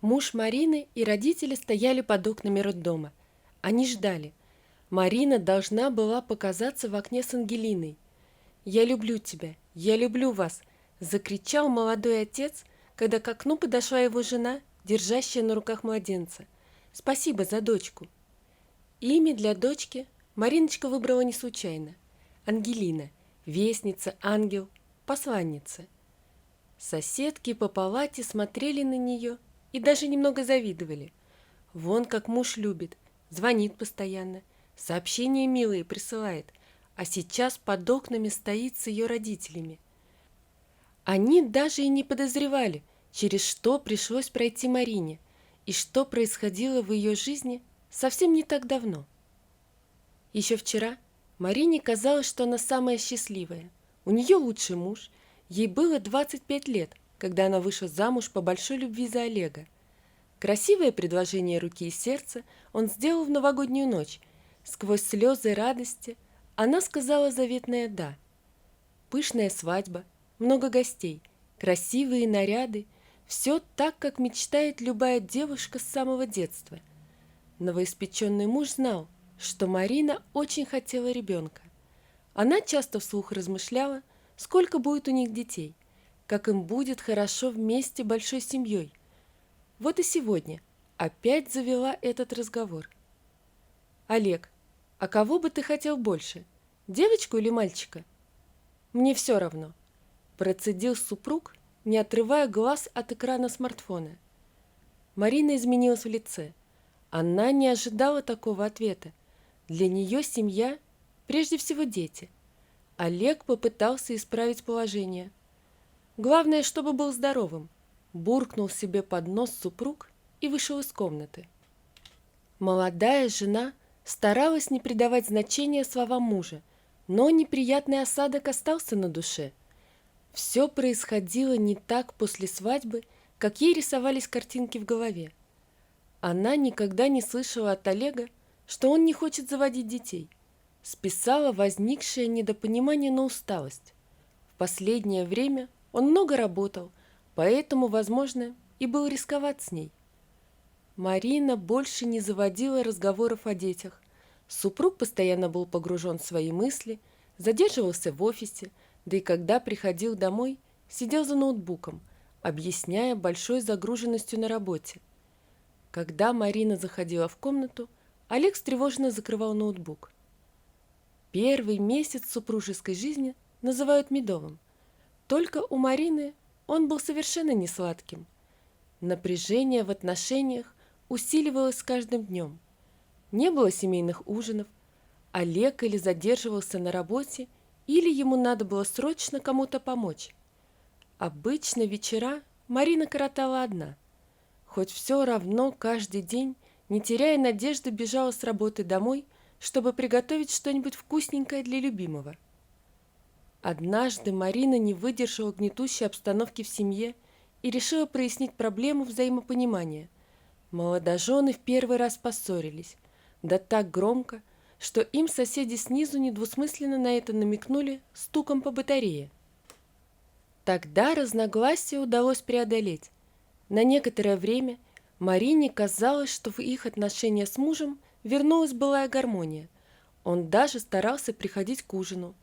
Муж Марины и родители стояли под окнами роддома. Они ждали. Марина должна была показаться в окне с Ангелиной. «Я люблю тебя! Я люблю вас!» – закричал молодой отец, когда к окну подошла его жена, держащая на руках младенца. «Спасибо за дочку!» Имя для дочки Мариночка выбрала не случайно. Ангелина – вестница, ангел, посланница. Соседки по палате смотрели на нее и даже немного завидовали. Вон как муж любит, звонит постоянно, сообщения милые присылает, а сейчас под окнами стоит с ее родителями. Они даже и не подозревали, через что пришлось пройти Марине и что происходило в ее жизни совсем не так давно. Еще вчера Марине казалось, что она самая счастливая. У нее лучший муж, ей было 25 лет, когда она вышла замуж по большой любви за Олега. Красивое предложение руки и сердца он сделал в новогоднюю ночь. Сквозь слезы радости она сказала заветное «да». Пышная свадьба, много гостей, красивые наряды – все так, как мечтает любая девушка с самого детства. Новоиспеченный муж знал, что Марина очень хотела ребенка. Она часто вслух размышляла, сколько будет у них детей, как им будет хорошо вместе большой семьей. Вот и сегодня опять завела этот разговор. «Олег, а кого бы ты хотел больше, девочку или мальчика?» «Мне все равно», – процедил супруг, не отрывая глаз от экрана смартфона. Марина изменилась в лице. Она не ожидала такого ответа. Для нее семья – прежде всего дети. Олег попытался исправить положение. Главное, чтобы был здоровым. Буркнул себе под нос супруг и вышел из комнаты. Молодая жена старалась не придавать значения словам мужа, но неприятный осадок остался на душе. Все происходило не так после свадьбы, как ей рисовались картинки в голове. Она никогда не слышала от Олега, что он не хочет заводить детей. Списала возникшее недопонимание на усталость. В последнее время он много работал, поэтому, возможно, и был рисковат с ней. Марина больше не заводила разговоров о детях. Супруг постоянно был погружен в свои мысли, задерживался в офисе, да и когда приходил домой, сидел за ноутбуком, объясняя большой загруженностью на работе. Когда Марина заходила в комнату, Олег встревоженно закрывал ноутбук. Первый месяц супружеской жизни называют медовым. Только у Марины он был совершенно не сладким. Напряжение в отношениях усиливалось с каждым днем. Не было семейных ужинов, Олег или задерживался на работе, или ему надо было срочно кому-то помочь. Обычно вечера Марина коротала одна. Хоть все равно каждый день, не теряя надежды, бежала с работы домой, чтобы приготовить что-нибудь вкусненькое для любимого. Однажды Марина не выдержала гнетущей обстановки в семье и решила прояснить проблему взаимопонимания. Молодожены в первый раз поссорились, да так громко, что им соседи снизу недвусмысленно на это намекнули стуком по батарее. Тогда разногласия удалось преодолеть. На некоторое время Марине казалось, что в их отношениях с мужем вернулась былая гармония. Он даже старался приходить к ужину.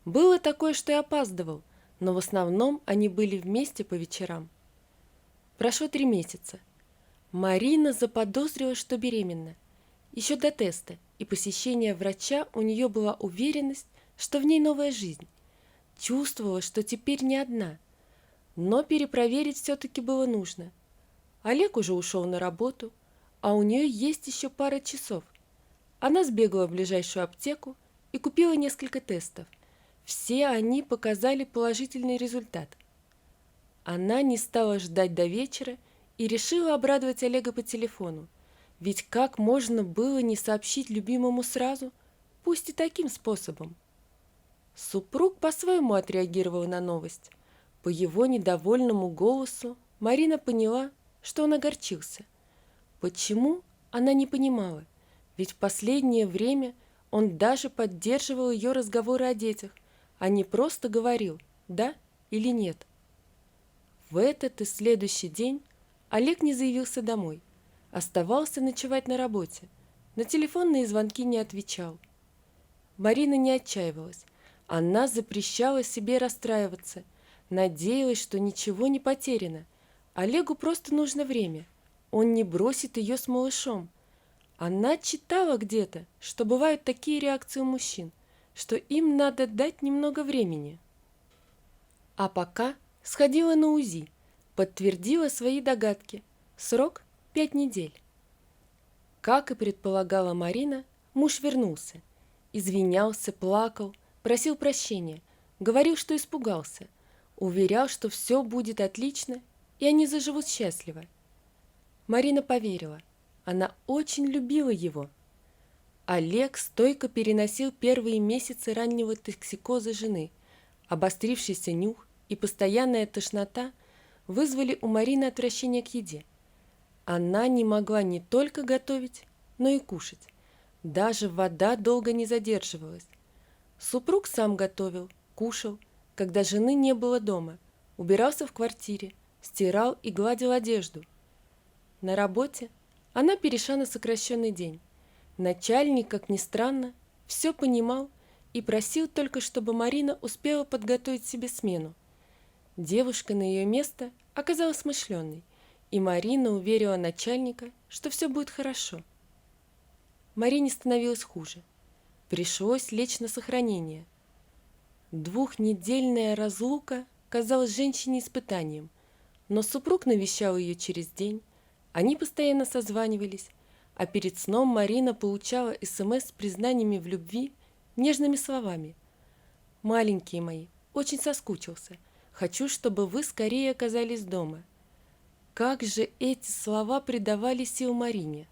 Было такое, что и опаздывал, но в основном они были вместе по вечерам. Прошло 3 месяца. Марина заподозрила, что беременна. Еще до теста и посещения врача у нее была уверенность, что в ней новая жизнь. Чувствовала, что теперь не одна. Но перепроверить все-таки было нужно. Олег уже ушел на работу, а у нее есть еще пара часов. Она сбегала в ближайшую аптеку и купила несколько тестов. Все они показали положительный результат. Она не стала ждать до вечера и решила обрадовать Олега по телефону. Ведь как можно было не сообщить любимому сразу, пусть и таким способом? Супруг по-своему отреагировал на новость. По его недовольному голосу Марина поняла, что он огорчился. Почему, она не понимала, ведь в последнее время он даже поддерживал ее разговоры о детях, а не просто говорил «да» или «нет». В этот и следующий день Олег не заявился домой. Оставался ночевать на работе. На телефонные звонки не отвечал. Марина не отчаивалась. Она запрещала себе расстраиваться. Надеялась, что ничего не потеряно. Олегу просто нужно время. Он не бросит ее с малышом. Она читала где-то, что бывают такие реакции у мужчин, что им надо дать немного времени. А пока сходила на УЗИ, подтвердила свои догадки. Срок 5 недель. Как и предполагала Марина, муж вернулся. Извинялся, плакал, просил прощения, говорил, что испугался, уверял, что все будет отлично, и они заживут счастливо. Марина поверила. Она очень любила его. Олег стойко переносил первые месяцы раннего токсикоза жены. Обострившийся нюх и постоянная тошнота вызвали у Марины отвращение к еде. Она не могла не только готовить, но и кушать. Даже вода долго не задерживалась. Супруг сам готовил, кушал, когда жены не было дома, убирался в квартире, стирал и гладил одежду. На работе она перешла на сокращенный день. Начальник, как ни странно, все понимал и просил только, чтобы Марина успела подготовить себе смену. Девушка на ее место оказалась смышленной, и Марина уверила начальника, что все будет хорошо. Марине становилось хуже. Пришлось лечь на сохранение. 2-недельная разлука казалась женщине испытанием, но супруг навещал ее через день, они постоянно созванивались, а перед сном Марина получала СМС с признаниями в любви, нежными словами. «Маленькие мои, очень соскучился. Хочу, чтобы вы скорее оказались дома». Как же эти слова придавали сил Марине.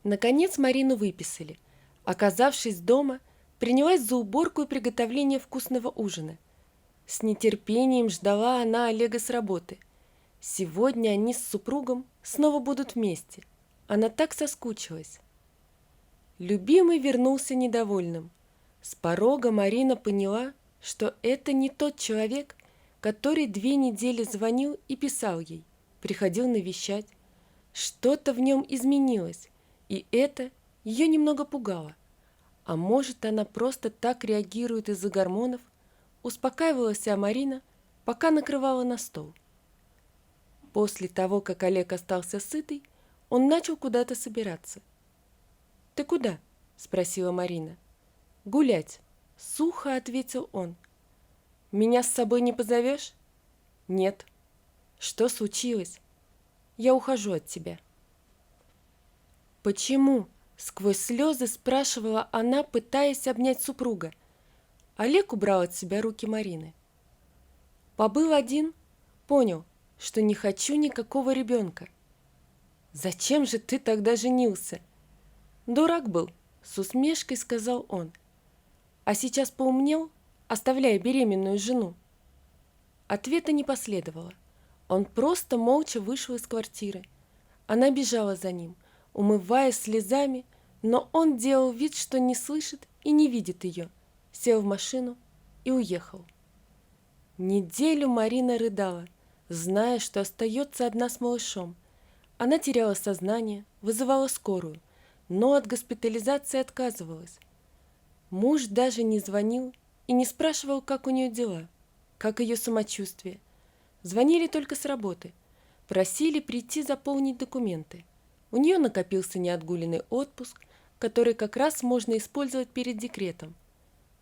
Наконец Марину выписали. Оказавшись дома, принялась за уборку и приготовление вкусного ужина. С нетерпением ждала она Олега с работы. Сегодня они с супругом снова будут вместе. Она так соскучилась. Любимый вернулся недовольным. С порога Марина поняла, что это не тот человек, который 2 недели звонил и писал ей, приходил навещать. Что-то в нем изменилось, и это ее немного пугало. А может, она просто так реагирует из-за гормонов? Успокаивала себя Марина, пока накрывала на стол. После того, как Олег остался сытый, он начал куда-то собираться. «Ты куда?» – спросила Марина. «Гулять», – сухо ответил он. «Меня с собой не позовешь?» «Нет». «Что случилось?» «Я ухожу от тебя». «Почему?» – сквозь слезы спрашивала она, пытаясь обнять супруга. Олег убрал от себя руки Марины. «Побыл один, понял, что не хочу никакого ребенка». «Зачем же ты тогда женился?» «Дурак был», – с усмешкой сказал он. «А сейчас поумнел, оставляя беременную жену?» Ответа не последовало. Он просто молча вышел из квартиры. Она бежала за ним, умываясь слезами, но он делал вид, что не слышит и не видит ее, сел в машину и уехал. Неделю Марина рыдала, зная, что остается одна с малышом. Она теряла сознание, вызывала скорую, но от госпитализации отказывалась. Муж даже не звонил и не спрашивал, как у нее дела, как ее самочувствие. Звонили только с работы, просили прийти заполнить документы. У нее накопился неотгуленный отпуск, который как раз можно использовать перед декретом.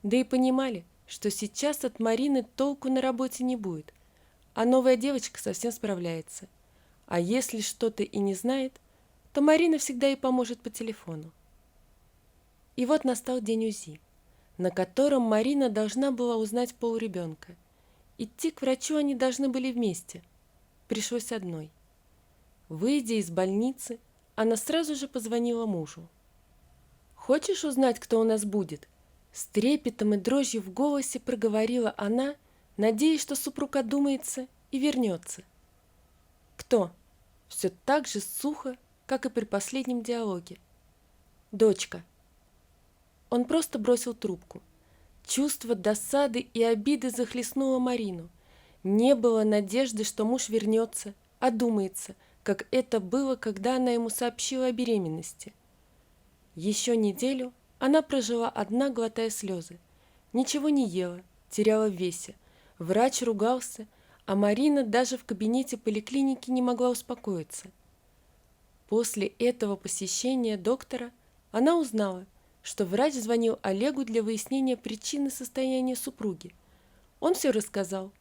Да и понимали, что сейчас от Марины толку на работе не будет, а новая девочка совсем справляется. А если что-то и не знает, то Марина всегда ей поможет по телефону. И вот настал день УЗИ, на котором Марина должна была узнать пол ребенка. Идти к врачу они должны были вместе. Пришлось одной. Выйдя из больницы, она сразу же позвонила мужу. «Хочешь узнать, кто у нас будет?» С трепетом и дрожью в голосе проговорила она, надеясь, что супруг одумается и вернется. «Кто?» Все так же сухо, как и при последнем диалоге. «Дочка». Он просто бросил трубку. Чувство досады и обиды захлестнуло Марину. Не было надежды, что муж вернется, одумается, как это было, когда она ему сообщила о беременности. Еще неделю она прожила одна, глотая слезы. Ничего не ела, теряла в весе. Врач ругался, а Марина даже в кабинете поликлиники не могла успокоиться. После этого посещения доктора она узнала, что врач звонил Олегу для выяснения причины состояния супруги. Он все рассказал,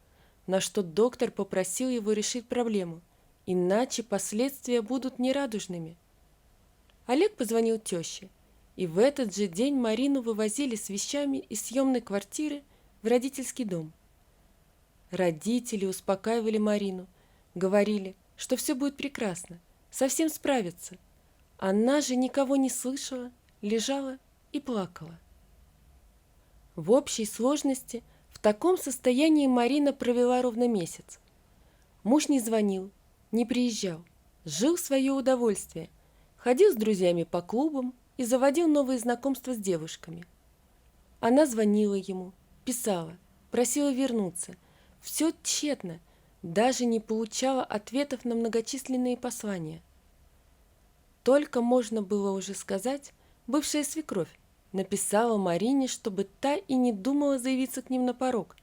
на что доктор попросил его решить проблему, иначе последствия будут нерадужными. Олег позвонил теще, и в этот же день Марину вывозили с вещами из съемной квартиры в родительский дом. Родители успокаивали Марину, говорили, что все будет прекрасно, совсем справится. Она же никого не слышала, лежала и плакала. В общей сложности в таком состоянии Марина провела ровно месяц. Муж не звонил, не приезжал, жил в свое удовольствие, ходил с друзьями по клубам и заводил новые знакомства с девушками. Она звонила ему, писала, просила вернуться. Все тщетно, даже не получала ответов на многочисленные послания. Только можно было уже сказать, бывшая свекровь написала Марине, чтобы та и не думала заявиться к ним на порог.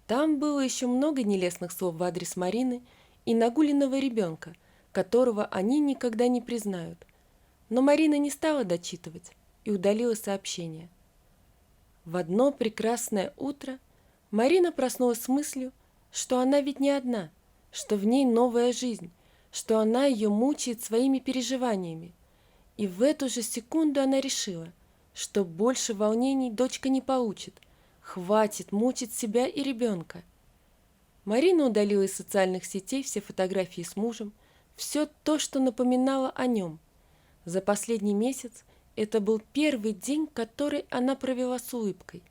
Там было еще много нелестных слов в адрес Марины и нагуленного ребенка, которого они никогда не признают. Но Марина не стала дочитывать и удалила сообщение. В одно прекрасное утро Марина проснулась с мыслью, что она ведь не одна, что в ней новая жизнь, что она ее мучает своими переживаниями. И в эту же секунду она решила, что больше волнений дочка не получит, хватит мучить себя и ребенка. Марина удалила из социальных сетей все фотографии с мужем, все то, что напоминало о нем. За последний месяц это был первый день, который она провела с улыбкой.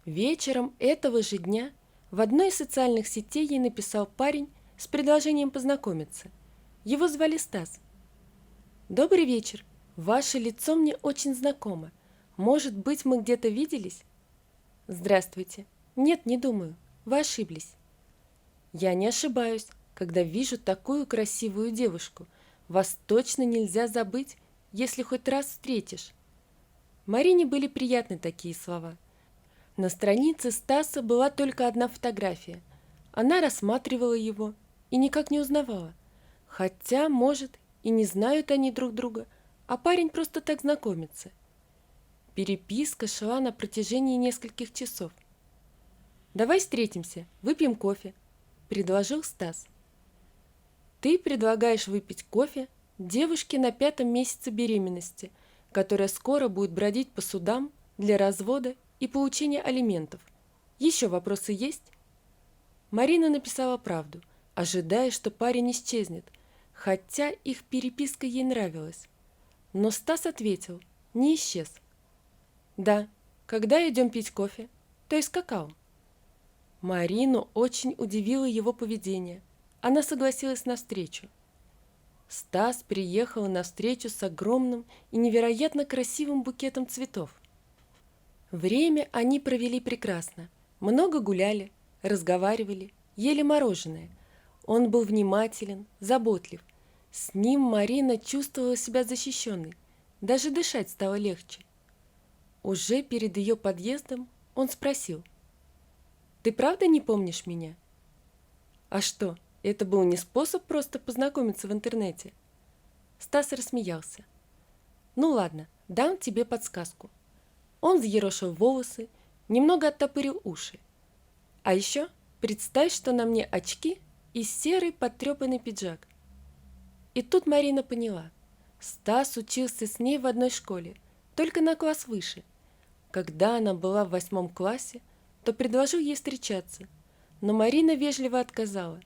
Вечером этого же дня в одной из социальных сетей ей написал парень с предложением познакомиться. Его звали Стас. «Добрый вечер. Ваше лицо мне очень знакомо. Может быть, мы где-то виделись?» «Здравствуйте. Нет, не думаю. Вы ошиблись». «Я не ошибаюсь, когда вижу такую красивую девушку. Вас точно нельзя забыть, если хоть раз встретишь». Марине были приятны такие слова. На странице Стаса была только одна фотография. Она рассматривала его и никак не узнавала. Хотя, может, и не знают они друг друга, а парень просто так знакомится. Переписка шла на протяжении нескольких часов. «Давай встретимся, выпьем кофе», – предложил Стас. «Ты предлагаешь выпить кофе девушке на 5-м месяце беременности, которая скоро будет бродить по судам для развода и получения алиментов. Еще вопросы есть?» Марина написала правду, ожидая, что парень исчезнет, хотя их переписка ей нравилась. Но Стас ответил, не исчез. «Да, когда идем пить кофе, то есть какао?» Марину очень удивило его поведение. Она согласилась на встречу. Стас приехал на встречу с огромным и невероятно красивым букетом цветов. Время они провели прекрасно. Много гуляли, разговаривали, ели мороженое. Он был внимателен, заботлив. С ним Марина чувствовала себя защищенной. Даже дышать стало легче. Уже перед ее подъездом он спросил: «Ты правда не помнишь меня?» «А что, это был не способ просто познакомиться в интернете?» Стас рассмеялся. «Ну ладно, дам тебе подсказку». Он взъерошил волосы, немного оттопырил уши. «А еще представь, что на мне очки и серый потрепанный пиджак». И тут Марина поняла. Стас учился с ней в одной школе, только на класс выше. Когда она была в 8 классе, то предложил ей встречаться, но Марина вежливо отказала.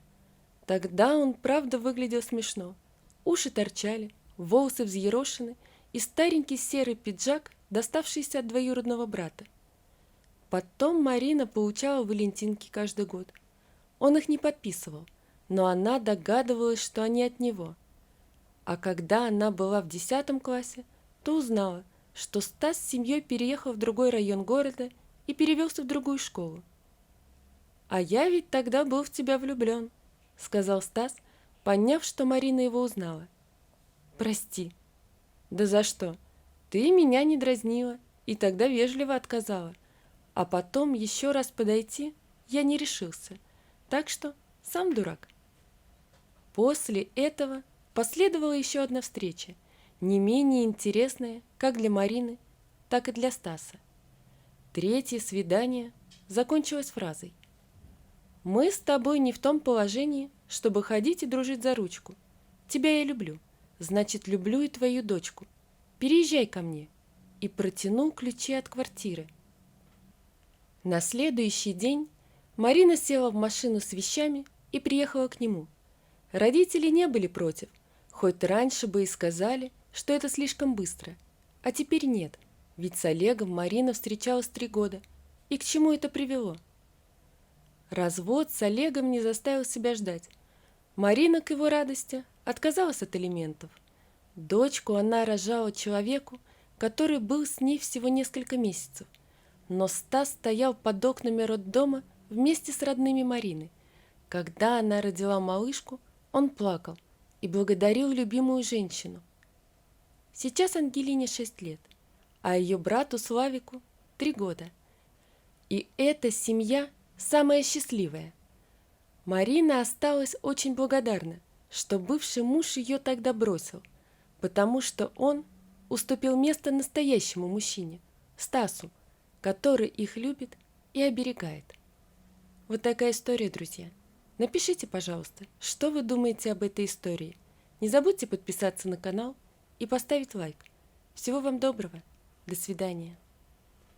Тогда он правда выглядел смешно. Уши торчали, волосы взъерошены и старенький серый пиджак, доставшийся от двоюродного брата. Потом Марина получала валентинки каждый год. Он их не подписывал, но она догадывалась, что они от него. А когда она была в 10 классе, то узнала, что Стас с семьей переехал в другой район города и перевелся в другую школу. «А я ведь тогда был в тебя влюблен», — сказал Стас, поняв, что Марина его узнала. «Прости». «Да за что? Ты меня не дразнила и тогда вежливо отказала. А потом еще раз подойти я не решился. Так что сам дурак». После этого последовала еще одна встреча, не менее интересная как для Марины, так и для Стаса. Третье свидание закончилось фразой: «Мы с тобой не в том положении, чтобы ходить и дружить за ручку. Тебя я люблю, значит, люблю и твою дочку. Переезжай ко мне». И протянул ключи от квартиры. На следующий день Марина села в машину с вещами и приехала к нему. Родители не были против, хоть раньше бы и сказали, что это слишком быстро. А теперь нет, ведь с Олегом Марина встречалась 3 года. И к чему это привело? Развод с Олегом не заставил себя ждать. Марина, к его радости, отказалась от алиментов. Дочку она рожала человеку, который был с ней всего несколько месяцев. Но Стас стоял под окнами роддома вместе с родными Марины. Когда она родила малышку, он плакал и благодарил любимую женщину. Сейчас Ангелине 6 лет, а ее брату Славику 3 года. И эта семья самая счастливая. Марина осталась очень благодарна, что бывший муж ее тогда бросил, потому что он уступил место настоящему мужчине, Стасу, который их любит и оберегает. Вот такая история, друзья. Напишите, пожалуйста, что вы думаете об этой истории. Не забудьте подписаться на канал и поставить лайк. Всего вам доброго. До свидания.